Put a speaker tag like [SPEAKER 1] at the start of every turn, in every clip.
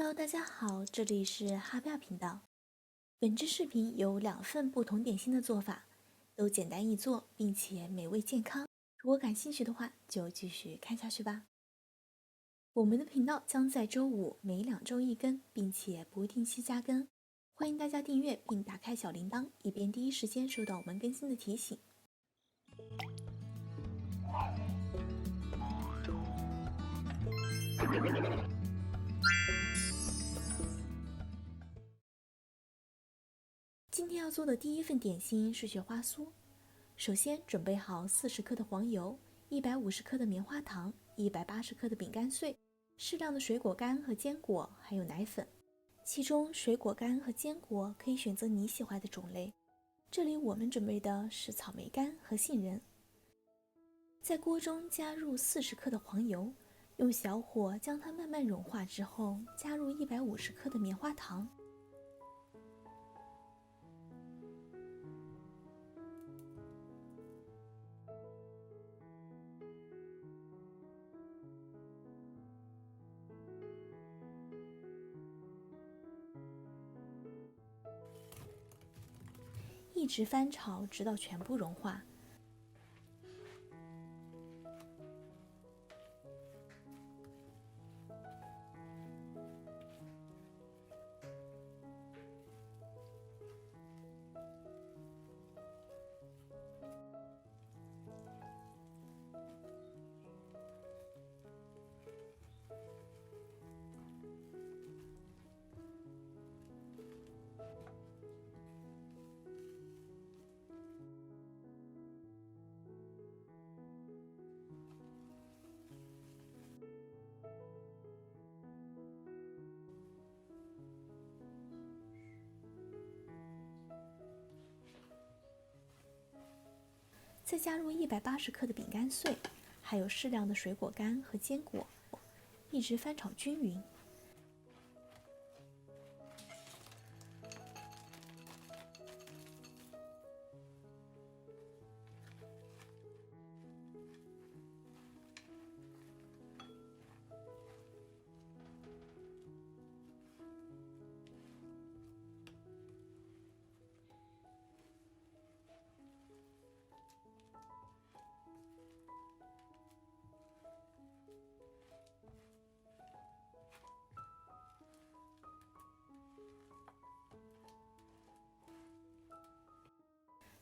[SPEAKER 1] Hello，大家好，这里是哈贝尔频道。本支视频有2份不同点心的做法，都简单易做，并且美味健康。如果感兴趣的话，就继续看下去吧。我们的频道将在周5每2周一更，并且不定期加更。欢迎大家订阅并打开小铃铛，以便第一时间收到我们更新的提醒。今天要做的第一份点心是雪花酥。首先准备好40克的黄油、150克的棉花糖、180克的饼干碎、适量的水果干和坚果，还有奶粉。其中水果干和坚果可以选择你喜欢的种类，这里我们准备的是草莓干和杏仁。在锅中加入40克的黄油，用小火将它慢慢融化之后，加入150克的棉花糖。一直翻炒直到全部融化。再加入180克的饼干碎，还有适量的水果干和坚果，一直翻炒均匀。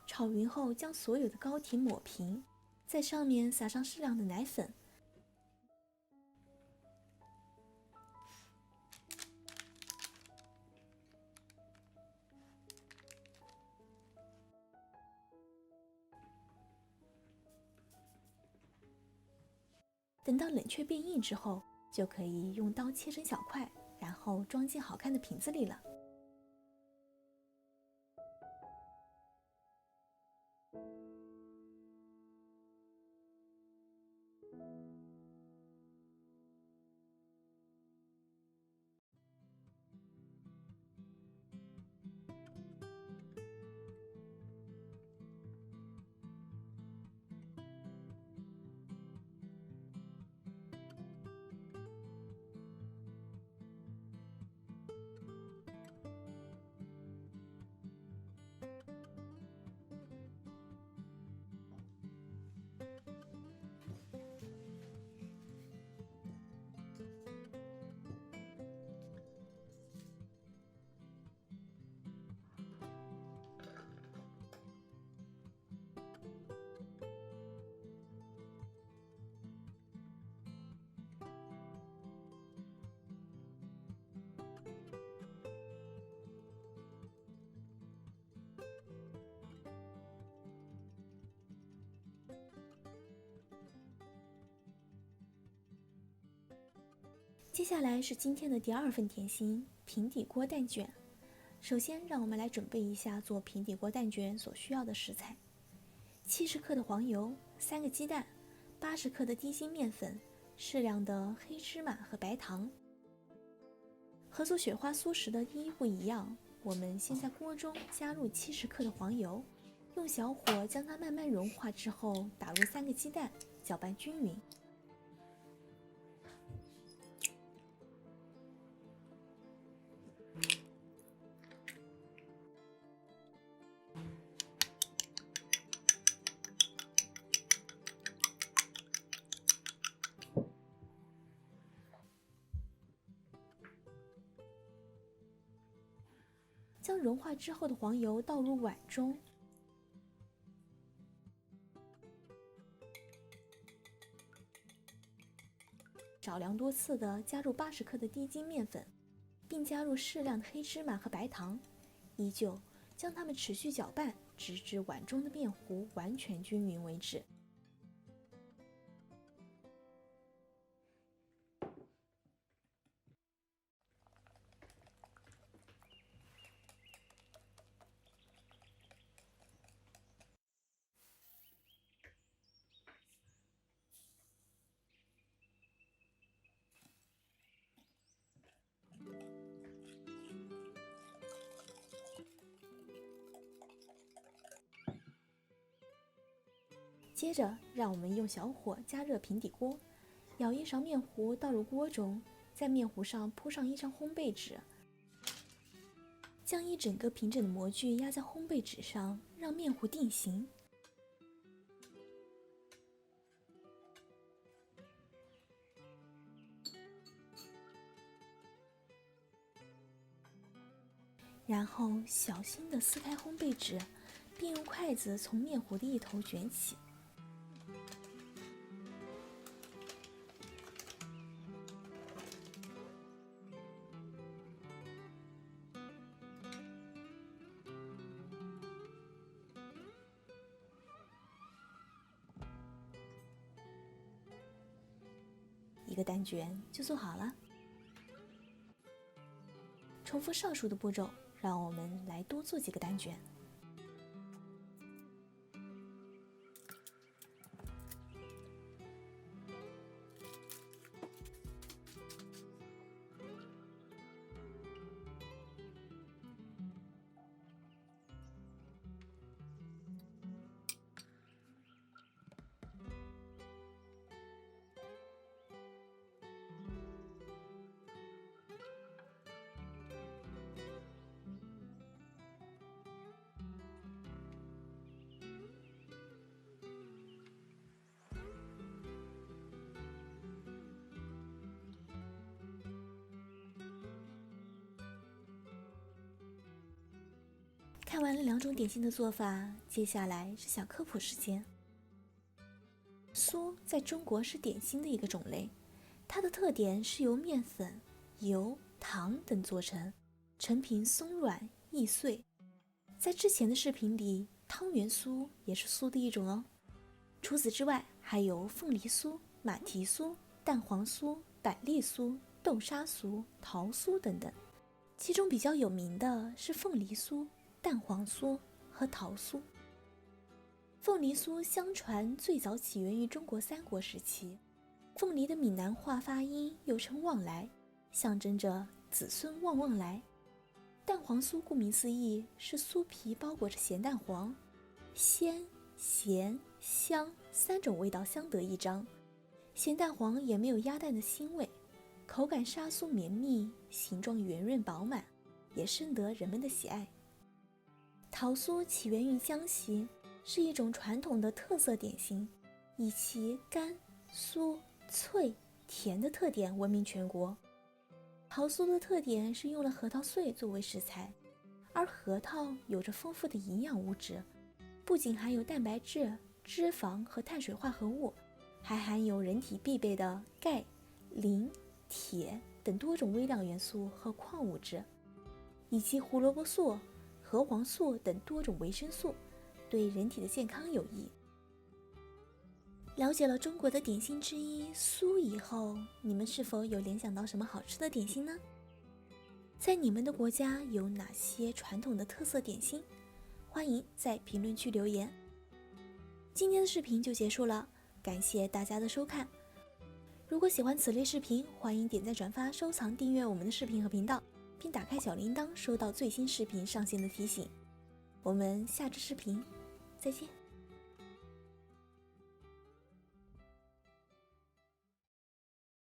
[SPEAKER 1] 炒匀后，将所有的膏体抹平，在上面撒上适量的奶粉。等到冷却变硬之后，就可以用刀切成小块，然后装进好看的瓶子里了。接下来是今天的第2份点心——平底锅蛋卷。首先，让我们来准备一下做平底锅蛋卷所需要的食材：70克的黄油、3个鸡蛋、80克的低筋面粉、适量的黑芝麻和白糖。和做雪花酥时的第一步一样，我们先在锅中加入70克的黄油，用小火将它慢慢融化之后，打入3个鸡蛋，搅拌均匀。将融化之后的黄油倒入碗中，少量多次地加入80克的低筋面粉，并加入适量的黑芝麻和白糖，依旧将它们持续搅拌，直至碗中的面糊完全均匀为止。接着，让我们用小火加热平底锅，舀一勺面糊倒入锅中，在面糊上铺上一张烘焙纸，将一整个平整的模具压在烘焙纸上，让面糊定型。然后小心地撕开烘焙纸，并用筷子从面糊的一头卷起。一个蛋卷就做好了。重复上述的步骤，让我们来多做几个蛋卷。看完了2种点心的做法，接下来是小科普时间。酥在中国是点心的一个种类，它的特点是由面粉、油、糖等做成，成品松软易碎。在之前的视频里，汤圆酥也是酥的一种哦。除此之外，还有凤梨酥、马蹄酥、蛋黄酥、板栗酥、豆沙酥、桃酥等等，其中比较有名的是凤梨酥、蛋黄酥和桃酥。凤梨酥相传最早起源于中国3国时期，凤梨的闽南话发音又称旺来，象征着子孙旺旺来。蛋黄酥顾名思义是酥皮包裹着咸蛋黄，鲜、咸、香3种味道相得益彰，咸蛋黄也没有鸭蛋的腥味，口感沙酥绵密，形状圆润饱满，也深得人们的喜爱。桃酥起源于江西，是一种传统的特色点心，以其干、酥、脆、甜的特点闻名全国。桃酥的特点是用了核桃碎作为食材，而核桃有着丰富的营养物质，不仅含有蛋白质、脂肪和碳水化合物，还含有人体必备的钙、磷、铁等多种微量元素和矿物质，以及胡萝卜素、核黄素等多种维生素，对人体的健康有益。了解了中国的点心之一酥以后，你们是否有联想到什么好吃的点心呢？在你们的国家有哪些传统的特色点心？欢迎在评论区留言。今天的视频就结束了，感谢大家的收看。如果喜欢此类视频，欢迎点赞、转发、收藏、订阅我们的视频和频道，并打开小铃铛，收到最新视频上线的提醒。我们下支视频再见。